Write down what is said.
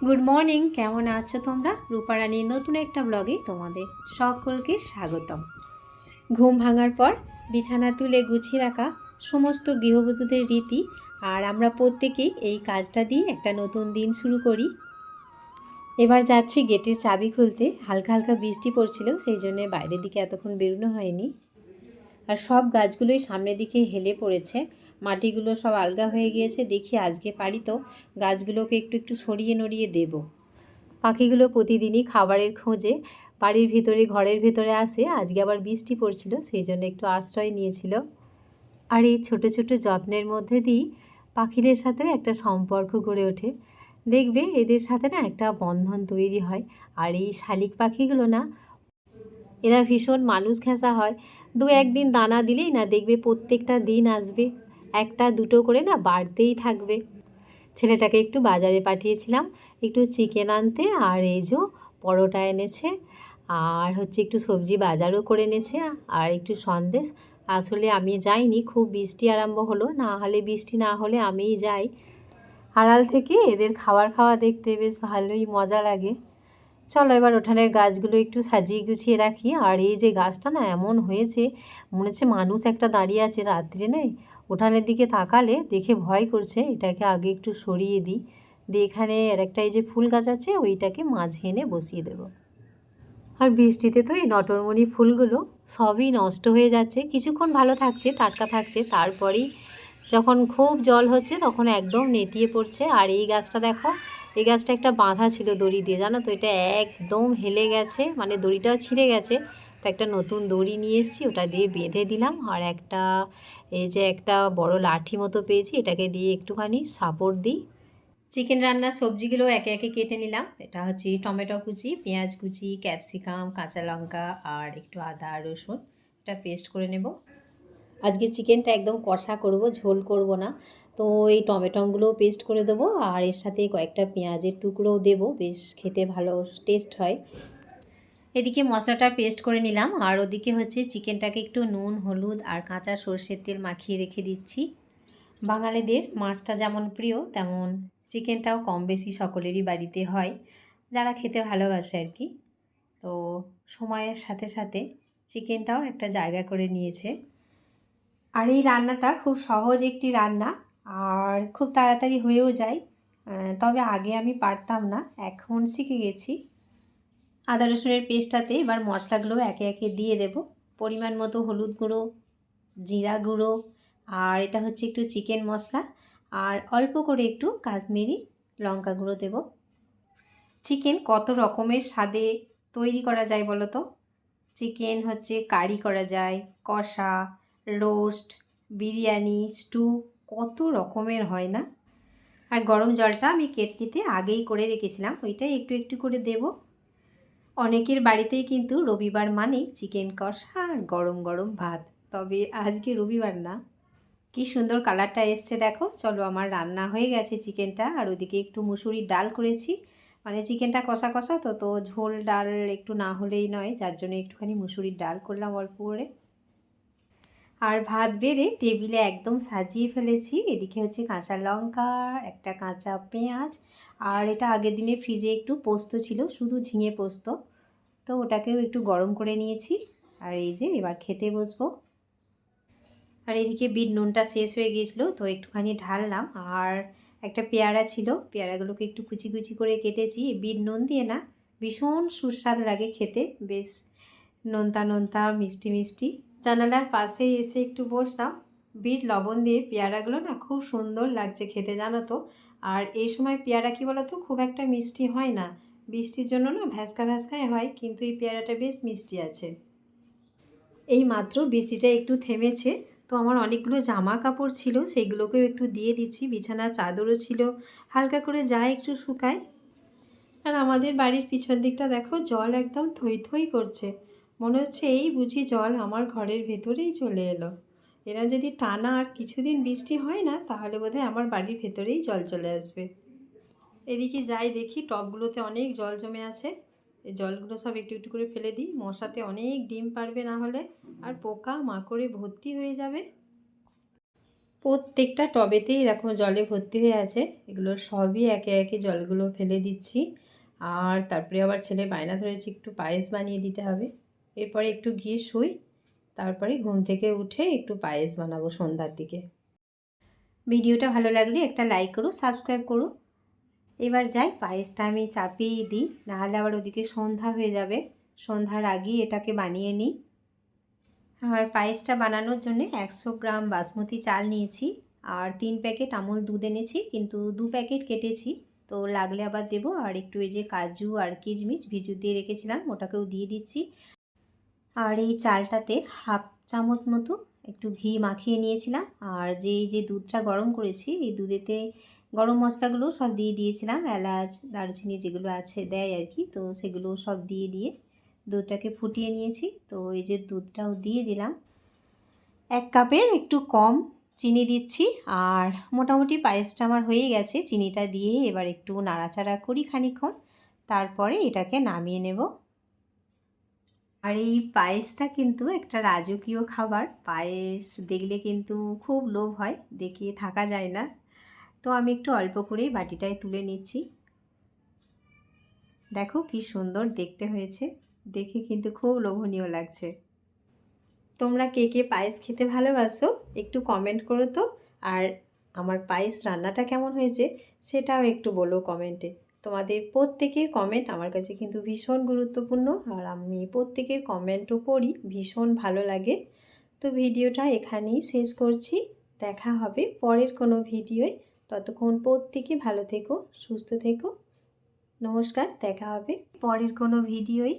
Good morning, কেমন আছো তোমরা? রূপারানীর নতুন একটা ব্লগে তোমাদের সকলকে স্বাগতম। ঘুম ভাঙার পর বিছানা তুলে গুছিয়ে রাখা সমস্ত গৃহবধূদের রীতি, আর আমরা প্রত্যেকেই এই কাজটা দিয়ে একটা নতুন দিন শুরু করি। এবার যাচ্ছি গেটের চাবি খুলতে। হালকা হালকা বৃষ্টি পড়ছিল, সেই জন্যে বাইরের দিকে এতক্ষণ বেরোনো হয়নি। আর সব গাছগুলোই সামনের দিকে হেলে পড়েছে, মাটিগুলো সব আলগা হয়ে গিয়েছে। দেখি আজকে পারি তো গাছগুলোকে একটু একটু সরিয়ে নড়িয়ে দেব। পাখিগুলো প্রতিদিনই খাবারের খোঁজে বাড়ির ভিতরে, ঘরের ভেতরে আসে। আজকে আবার বৃষ্টি পড়ছিল, সেই জন্য একটু আশ্রয় নিয়েছিল। আর এই ছোট ছোট যত্নের মধ্যে দিয়েই পাখিদের সাথেও একটা সম্পর্ক গড়ে ওঠে। দেখবে এদের সাথে না একটা বন্ধন তৈরি হয়। আর এই শালিক পাখিগুলো না, এরা ভীষণ মানুষ ঘেঁষা হয়। দু একদিন দানা দিলেই না দেখবে প্রত্যেকটা দিন আসবে, একটা দুটো করে না বাড়তেই থাকবে। ছেলেটাকে একটু বাজারে পাঠিয়েছিলাম একটু চিকেন আনতে, আর এই যে পরোটা এনেছে, আর হচ্ছে একটু সবজি বাজারও করে এনেছে, আর একটু সন্দেশ। আসলে আমি যাইনি, খুব বৃষ্টি আরম্ভ হলো, না হলে বৃষ্টি না হলে আমিই যাই। আড়াল থেকে এদের খাওয়া দেখতে বেশ ভালোই মজা লাগে। চলো এবার উঠানের গাছগুলো একটু সাজিয়ে গুছিয়ে রাখি। আর এই যে গাছটা না এমন হয়েছে, মনে হচ্ছে মানুষ একটা দাঁড়িয়ে আছে রাত্রে নেই। উঠানের দিকে তাকালে দেখে ভয় করছে, এটাকে আগে একটু সরিয়ে দিই। দিয়ে এখানে আর একটা এই যে ফুল গাছ আছে, ওইটাকে মাঝে এনে বসিয়ে দেবো। আর বৃষ্টিতে তো এই নটরমণি ফুলগুলো সবই নষ্ট হয়ে যাচ্ছে। কিছুক্ষণ ভালো থাকছে, টাটকা থাকছে, তারপরেই যখন খুব জল হচ্ছে তখন একদম নেতিয়ে পড়ছে। আর এই গাছটা দেখো, এই গাছটা একটা বাঁধা ছিল দড়ি দিয়ে, জানো তো, এটা একদম হেলে গেছে, মানে দড়িটা ছিঁড়ে গেছে। তো একটা নতুন দড়ি নিয়ে এসেছি, ওটা দিয়ে বেঁধে দিলাম। আর একটা এই যে একটা বড় লাঠি মতো পেয়েছি, এটাকে দিয়ে একটুখানি সাপোর্ট দিই। চিকেন রান্নার সবজিগুলো একে একে কেটে নিলাম। এটা হচ্ছে টমেটো কুচি, পেঁয়াজ কুচি, ক্যাপসিকাম, কাঁচা লঙ্কা আর একটু আদা রসুন, এটা পেস্ট করে নেব। আজকে চিকেনটা একদম কষা করব, ঝোল করব না। তো এই টমেটোগুলোও পেস্ট করে দেবো, আর এর সাথে কয়েকটা পেঁয়াজের টুকরোও দেবো, বেশ খেতে ভালো টেস্ট হয়। এদিকে মশলাটা পেস্ট করে নিলাম, আর ওদিকে হচ্ছে চিকেনটাকে একটু নুন, হলুদ আর কাঁচা সর্ষের তেল মাখিয়ে রেখে দিচ্ছি। বাঙালিদের মাছটা যেমন প্রিয়, তেমন চিকেনটাও কম বেশি সকলেরই বাড়িতে হয়, যারা খেতে ভালোবাসে আর কি। তো সময়ের সাথে সাথে চিকেনটাও একটা জায়গা করে নিয়েছে। আর এই রান্নাটা খুব সহজ একটি রান্না, আর খুব তাড়াতাড়ি হয়েও যায়। তবে আগে আমি পারতাম না, এখন শিখে গেছি। আদা রসুনের পেস্টটাতে এবার মশলাগুলো একে একে দিয়ে দেব। পরিমাণ মতো হলুদ গুঁড়ো, জিরা গুঁড়ো, আর এটা হচ্ছে একটু চিকেন মশলা, আর অল্প করে একটু কাশ্মীরি লঙ্কা গুঁড়ো দেব। চিকেন কত রকমের স্বাদে তৈরি করা যায় বলো তো। চিকেন হচ্ছে কারি করা যায়, কষা, রোস্ট, বিরিয়ানি, স্টু, কত রকমের হয় না। আর গরম জলটা আমি কেটলিতে আগেই করে রেখেছিলাম, ওইটাই একটু একটু করে দেব। অনেকের বাড়িতেই কিন্তু রবিবার মানে চিকেন কষা আর গরম গরম ভাত, তবে আজকে রবিবার না। কি সুন্দর কালারটা এসছে দেখো। চলো, আমার রান্না হয়ে গেছে চিকেনটা। আর ওদিকে একটু মুসুরির ডাল করেছি, মানে চিকেনটা কষা কষা তো, তো ঝোল ডাল একটু না হলেই নয়, যার জন্য একটুখানি মুসুরির ডাল করলাম অল্প করে। আর ভাত বেড়ে টেবিলে একদম সাজিয়ে ফেলেছি। এদিকে হচ্ছে কাঁচা লঙ্কা, একটা কাঁচা পেঁয়াজ, আর এটা আগের দিনে ফ্রিজে একটু পোস্ত ছিল, শুধু ঝিঙে পোস্ত, তো ওটাকেও একটু গরম করে নিয়েছি। আর এই যে এবার খেতে বসবো। আর এদিকে বিট নুনটা শেষ হয়ে গিয়েছিলো, তো একটুখানি ঢাললাম। আর একটা পেয়ারা ছিল, পেয়ারাগুলোকে একটু কুচি কুচি করে কেটেছি। বিট নুন দিয়ে না ভীষণ সুস্বাদু লাগে খেতে, বেশ নোনতা নোনতা মিষ্টি মিষ্টি। জানালার পাশে এসে একটু বসলাম, বিট লবণ দিয়ে পেয়ারাগুলো না খুব সুন্দর লাগছে খেতে, জানো তো। আর এই সময় পেয়ারা কী বলো তো, খুব একটা মিষ্টি হয় না, বৃষ্টির জন্য না ভ্যাসকা ভ্যাসকাই হয়, কিন্তু এই পেয়ারাটা বেশ মিষ্টি আছে। এই মাত্র বৃষ্টিটা একটু থেমেছে, তো আমার অনেকগুলো জামা কাপড় ছিল, সেগুলোকেও একটু দিয়ে দিচ্ছি। বিছানার চাদরও ছিল, হালকা করে যা একটু শুকায়। আর আমাদের বাড়ির পিছন দিকটা দেখো, জল একদম থই থই করছে, মনে হচ্ছে এই বুঝি জল আমার ঘরের ভেতরেই চলে এলো। এরা যদি টানা আর কিছুদিন বৃষ্টি হয় না, তাহলে বোধহয় আমার বাড়ির ভেতরেই জল চলে আসবে। এদিকে যাই দেখি টবগুলোতে অনেক জল জমে আছে, এই জলগুলো সব একটু একটু করে ফেলে দিই, মশাতে অনেক ডিম পারবে না হলে, আর পোকা মাকড়ে ভর্তি হয়ে যাবে। প্রত্যেকটা টবেতেই এরকম জলে ভর্তি হয়ে আছে। এগুলো সবই একে একে জলগুলো ফেলে দিচ্ছি। আর তারপরে আবার ছেলে বায়না ধরেছে একটু পায়েস বানিয়ে দিতে হবে। এরপরে একটু গিয়ে শুই, তারপরে ঘুম থেকে উঠে একটু পায়েস বানাবো সন্ধ্যার দিকে। ভিডিওটা ভালো লাগলে একটা লাইক করো, সাবস্ক্রাইব করো। এবার যাই, পায়েসটা আমি চাপিয়ে দিই, নাহলে আবার ওদিকে সন্ধ্যা হয়ে যাবে। সন্ধ্যার আগেই এটাকে বানিয়ে নিই। আর পায়েসটা বানানোর জন্য 100 গ্রাম বাসমতি চাল নিয়েছি, আর 3 প্যাকেট আমুল দুধ এনেছি, কিন্তু 2 প্যাকেট কেটেছি, তো লাগলে আবার দেবো। আর একটু এই যে কাজু আর কিশমিশ ভিজু দিয়ে রেখেছিলাম, ওটাকেও দিয়ে দিচ্ছি। আর এই চালটাতে হাফ চামচ মতো একটু ঘি মাখিয়ে নিয়েছিলাম। আর যে দুধটা গরম করেছি, এই দুধেতে গরম মশলাগুলো সব দিয়ে দিয়েছিলাম, এলাচ দারচিনি যেগুলো আছে দেয় আর কি, তো সেগুলো সব দিয়ে দুধটাকে ফুটিয়ে নিয়েছি। তো এই যে দুধটাও দিয়ে দিলাম। 1 কাপের একটু কম চিনি দিচ্ছি। আর মোটামুটি পায়েসটা আমার হয়ে গেছে। চিনিটা দিয়ে এবার একটু নাড়াচাড়া করি খানিকক্ষণ, তারপরে এটাকে নামিয়ে নেব। আর এই পায়েসটা কিন্তু একটা রাজকীয় খাবার। পায়েস দেখলে কিন্তু খুব লোভ হয়, দেখিয়ে থাকা যায় না। তো আমি একটু অল্প করেই বাটিটায় তুলে নিচ্ছি। দেখো কি সুন্দর দেখতে হয়েছে, দেখে কিন্তু খুব লোভনীয় লাগছে। তোমরা কে কে পায়েস খেতে ভালোবাসো একটু কমেন্ট করো তো। আর আমার পায়েস রান্নাটা কেমন হয়েছে সেটাও একটু বলো কমেন্টে। তোমাদের প্রত্যেকের কমেন্ট আমার কাছে কিন্তু ভীষণ গুরুত্বপূর্ণ, আর আমি প্রত্যেকের কমেন্টও পড়ি, ভীষণ ভালো লাগে। তো ভিডিওটা এখানেই শেষ করছি, দেখা হবে পরের কোনো ভিডিওয়। ততক্ষণ প্রত্যেকে ভালো থেকো, সুস্থ থেকো। নমস্কার, দেখা হবে পরের কোনো ভিডিওয়।